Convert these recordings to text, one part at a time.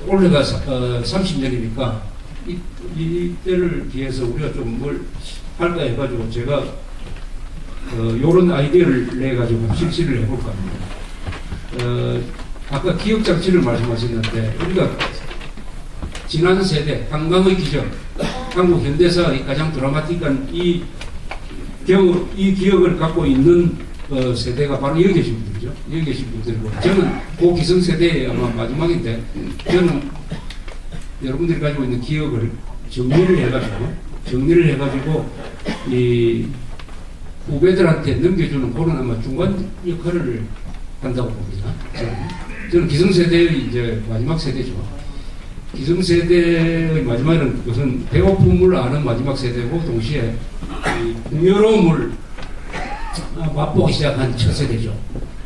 올해가 30년이니까 이때를 비해서 우리가 좀 뭘 할까 해가지고 제가 요런 아이디어를 내가지고 실시를 해볼까 합니다. 아까 기억장치를 말씀하셨는데 우리가 지난 세대 한강의 기적, 한국 현대사의 가장 드라마틱한 이 기억을 갖고 있는 세대가 바로 여기 계신 분들이죠. 여기 계신 분들이고 저는 그 기성세대의 아마 마지막인데 저는 여러분들이 가지고 있는 기억을 정리를 해가지고 이 후배들한테 넘겨주는 그런 아마 중간 역할을 한다고 봅니다. 저는 기성세대의 이제 마지막 세대죠. 기성세대의 마지막은 우선 배고픔을 아는 마지막 세대고 동시에 풍요로움을 맛보기 시작한 첫 세대죠.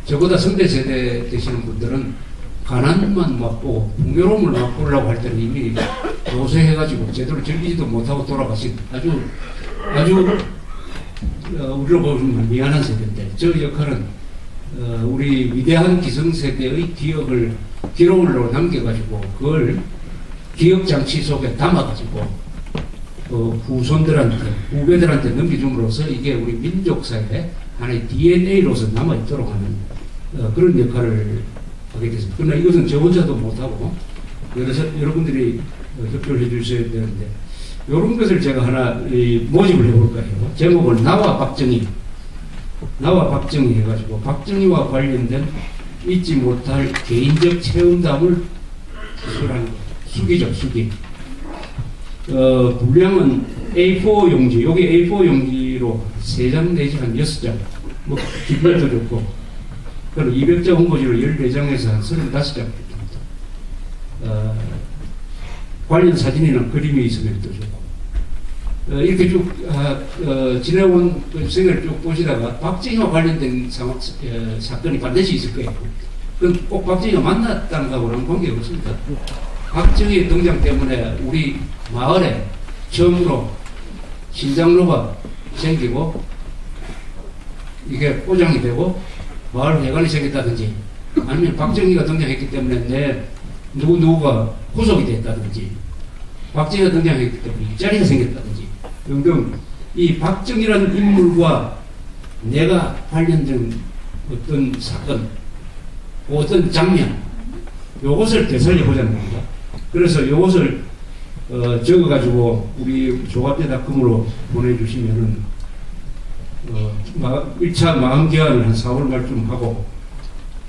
저보다 선대 세대 되시는 분들은 가난만 맛보고 풍요로움을 맛보려고 할 때는 이미 노쇠해가지고 제대로 즐기지도 못하고 돌아가신 아주 우리로 보면 미안한 세대인데 저 역할은 우리 위대한 기성세대의 기억을 기록으로 남겨가지고 그걸 기억장치 속에 담아가지고 후배들한테 넘겨줌으로써 이게 우리 민족사의 하나의 DNA로서 남아있도록 하는 그런 역할을 하게 됐습니다. 그러나 이것은 저 혼자도 못하고 여러분들이 협조를 해주셔야 되는데 이런 것을 제가 하나 모집을 해볼까 해요. 제목을 나와 박정희 해가지고 박정희와 관련된 잊지 못할 개인적 체험담을 수술하는 거예요. 수기. 분량은 A4 용지, 여기 A4 용지로 3장 내지 한 6장, 뭐, 기별도 좋고, 그리고 200장 홍보지로 14장에서 한 35장 됩니다. 관련 사진이나 그림이 있으면 또 좋고. 이렇게 쭉, 지내온 생애를 쭉 보시다가 박정희와 관련된 사건이 반드시 있을 거예요. 그건 꼭 박정희가 만났다는 거하고는 관계가 없습니다. 박정희의 등장 때문에 우리 마을에 처음으로 신장로가 생기고 이게 포장이 되고 마을 회관이 생겼다든지 아니면 박정희가 등장했기 때문에 누구가 구속이 됐다든지 박정희가 등장했기 때문에 일자리가 생겼다든지 등등 이 박정희라는 인물과 내가 관련된 어떤 사건 어떤 장면 요것을 되살려보자는 겁니다. 그래서 요것을 적어가지고 우리 조갑대닷컴으로 보내주시면은 1차 마음개화를 한 4월 말쯤 하고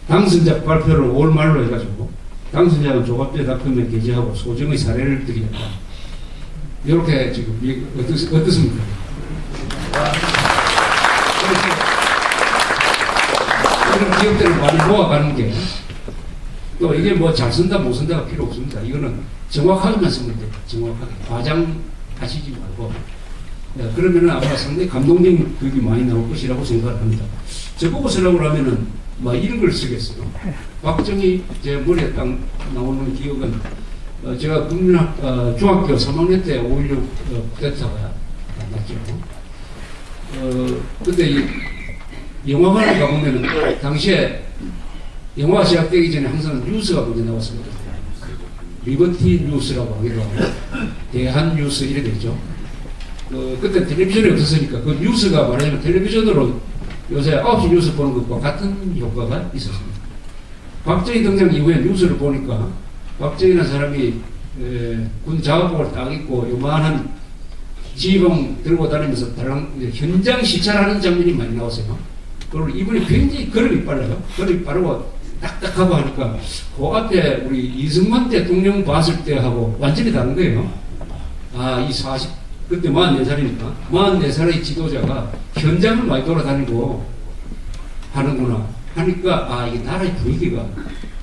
당선자 발표를 5월 말로 해가지고 당선자는 조갑대닷컴에 게재하고 소정의 사례를 드리겠다. 이렇게 지금 어떻습니까? 이런 기업들을 많이 모아가는 게 또 이게 뭐 잘 쓴다 못 쓴다가 필요 없습니다. 이거는 정확하게만 쓰면 돼요. 정확하게. 과장하시지 말고. 네, 그러면은 아마 상당히 감동적인 글이 많이 나올 것이라고 생각을 합니다. 저 보고 쓰려고 하면은 막 이런 걸 쓰겠어요. 박정희 제 머리에 딱 나오는 기억은 제가 중학교 3학년 때 5.16 쿠데타가 났죠. 그때 이 영화관에 가보면은 당시에 영화가 시작되기 전에 항상 뉴스가 먼저 나왔습니다. 리버티 뉴스라고 하기도 하고 대한 뉴스 이래 되죠. 그때 텔레비전이 없었으니까 그 뉴스가 말하자면 텔레비전으로 요새 9시 뉴스 보는 것과 같은 효과가 있었습니다. 박정희 등장 이후에 뉴스를 보니까 박정희라는 사람이 군 작업복을 딱 입고 요만한 지휘봉 들고 다니면서 현장 시찰하는 장면이 많이 나왔어요. 그리고 이분이 굉장히 걸음이 빨라요. 걸음이 빠르고 딱딱하고 하니까 그 앞에 우리 이승만 대통령 봤을 때하고 완전히 다른 거예요. 그때 44살이니까 44살의 지도자가 현장을 많이 돌아다니고 하는구나 하니까 이게 나라의 분위기가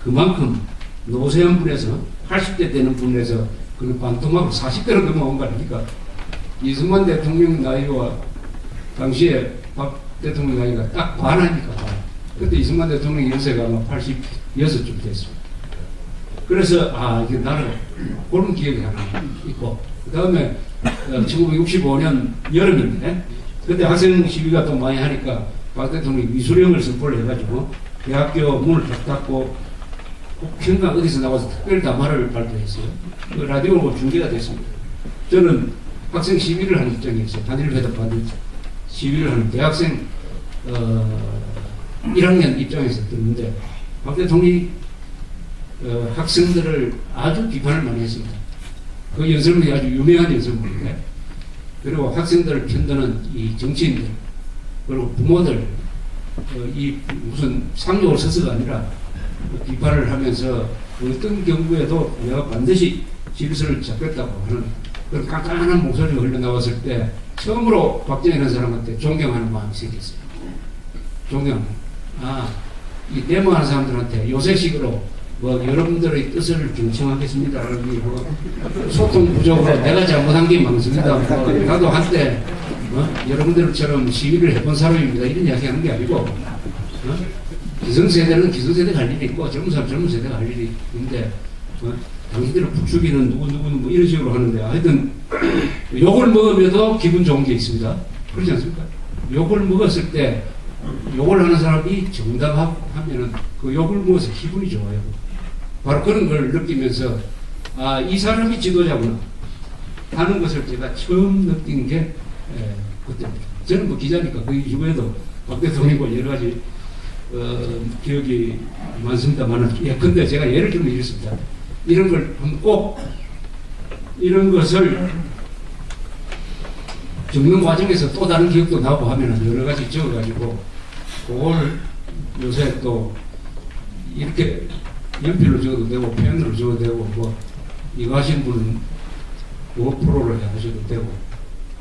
그만큼 노쇠한 분에서 80대 되는 분에서 그는 반토막으로 40대로 넘어온 거 아닙니까? 이승만 대통령 나이와 당시에 박 대통령 나이가 딱 반 아닙니까? 그때 이승만 대통령 연세가 아마 86쯤 됐습니다. 그래서 이게 나는 그런 기억이 하나 있고 그 다음에 1965년 여름인데 그때 학생 시위가 또 많이 하니까 박 대통령이 위수령을 선포를 해가지고 대학교 문을 딱 닫고 국회의원 어디서 나와서 특별 담화를 발표했어요. 그 라디오로 중계가 됐습니다. 저는 학생 시위를 하는 입장이었어요. 단일 회답 받는 시위를 하는 대학생 1학년 입장에서 듣는데 박 대통령이 학생들을 아주 비판을 많이 했습니다. 그 연설문이 아주 유명한 연설문인데, 그리고 학생들을 편드는 이 정치인들 그리고 부모들 이 무슨 상용을 써서가 아니라 비판을 하면서 어떤 경우에도 내가 반드시 질서를 잡겠다고 하는 그런 깐깐한 목소리가 흘러나왔을 때 처음으로 박정희라는 사람한테 존경하는 마음이 생겼어요. 존경. 이 데모하는 사람들한테 요새식으로 여러분들의 뜻을 경청하겠습니다. 소통 부족으로 내가 잘못한 게 많습니다. 나도 한때 여러분들처럼 시위를 해본 사람입니다. 이런 이야기 하는 게 아니고 기성세대는 기성세대가 할 일이 있고 젊은 사람 젊은 세대가 할 일이 있는데 당신들을 부추기는 누구누구는 뭐 이런 식으로 하는데, 하여튼 욕을 먹으면도 기분 좋은 게 있습니다. 그렇지 않습니까? 욕을 먹었을 때 욕을 하는 사람이 정당하면은 그 욕을 먹어서 기분이 좋아요. 바로 그런 걸 느끼면서 이 사람이 지도자구나 하는 것을 제가 처음 느낀 게 그때입니다. 저는 뭐 기자니까 그 이후에도 박 대통령과 여러 가지 기억이 많습니다만, 근데 제가 예를 들면 이렇습니다. 이런 걸 꼭 이런 것을 적는 과정에서 또 다른 기억도 나고 하면 여러 가지 적어가지고 그걸 요새 또 이렇게 연필로 적어도 되고 펜으로 적어도 되고 뭐 이거 하신 분은 워프로를 하셔도 되고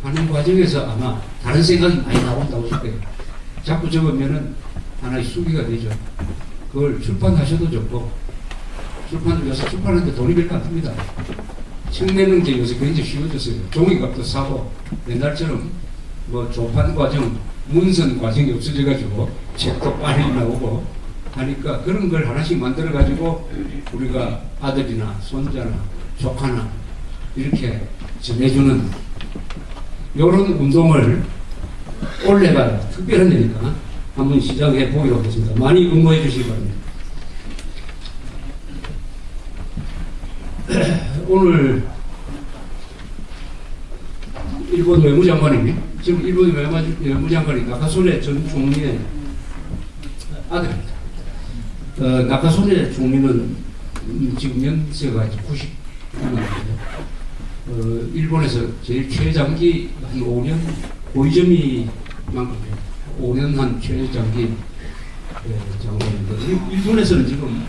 하는 과정에서 아마 다른 생각이 많이 나온다고 싶어요. 자꾸 적으면은 하나의 수기가 되죠. 그걸 출판하셔도 좋고, 요새 출판하는데 돈이 별로 안 듭니다. 책 내는 게 요새 굉장히 쉬워졌어요. 종이값도 사고, 옛날처럼 뭐 조판 과정, 문선 과정이 없어져가지고 책도 빨리 나오고 하니까 그런 걸 하나씩 만들어가지고 우리가 아들이나 손자나 조카나 이렇게 전해주는 이런 운동을 올해가 특별한 일이니까 한번 시작해 보기로 하겠습니다. 많이 응모해 주시기 바랍니다. 오늘 일본 외무장관이 지금 일본 외무장관이 나카소네 전 총리의 아들입니다. 나카소네 총리는 지금 연세가 90년인데 일본에서 제일 최장기 한 5년 고이즈미만큼 5년 한 최장기 장관인데, 일본에서는 지금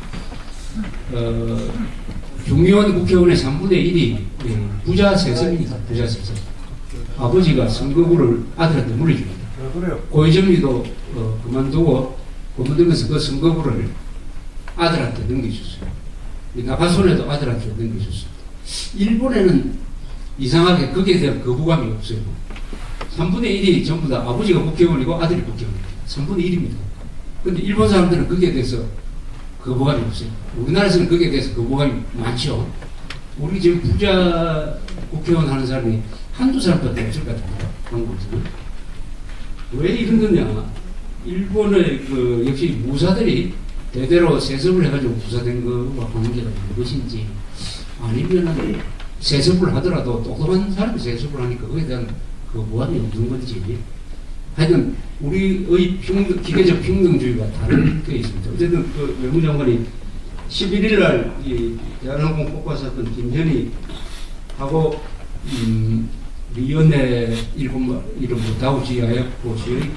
중요한 국회의원의 3분의 1이 부자 세습입니다. 부자 세습. 아버지가 선거구를 아들한테 물려줍니다. 고이즈미도 그만두면서 그 선거구를 아들한테 넘겨줬어요. 나카소네도 아들한테 넘겨줬어요. 일본에는 이상하게 거기에 대한 거부감이 없어요. 3분의 1이 전부 다 아버지가 국회의원이고 아들이 국회의원입니다. 3분의 1입니다. 그런데 일본 사람들은 거기에 대해서 거부감이 없어요. 우리나라에서는 거기에 대해서 거부감이 많죠. 우리 지금 부자 국회의원 하는 사람이 한두 사람밖에 없을 것 같습니다. 한국에서는. 왜 이런 거냐. 일본의 역시 무사들이 대대로 세습을 해가지고 부사된 거와 관계가 있는 것인지, 아니면 세습을 하더라도 똑똑한 사람이 세습을 하니까 그에 대한 거부감이 없는 건지, 하여튼 우리의 기계적 평등주의가 다른 게 있습니다. 어쨌든 그 외무장관이 11일 날 이 대한항공 폭파 사건 김현희 하고 리연의 이름도 다우지아야코 씨의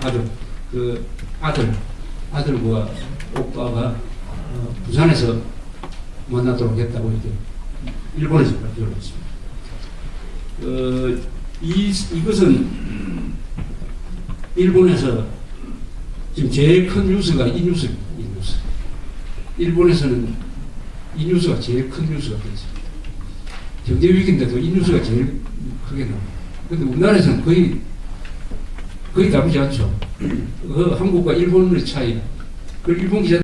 아들과 오빠가 부산에서 만나도록 했다고 이렇게 일본에서 발표를 했습니다. 이것은 일본에서 지금 제일 큰 뉴스가 이 뉴스입니다. 이 뉴스. 일본에서는 이 뉴스가 제일 큰 뉴스가 되어 있습니다. 경제 위기인데도 이 뉴스가 제일 크게 나옵니다. 그런데 우리나라에서는 거의 다루지 않죠. 한국과 일본의 차이. 그 일본 기자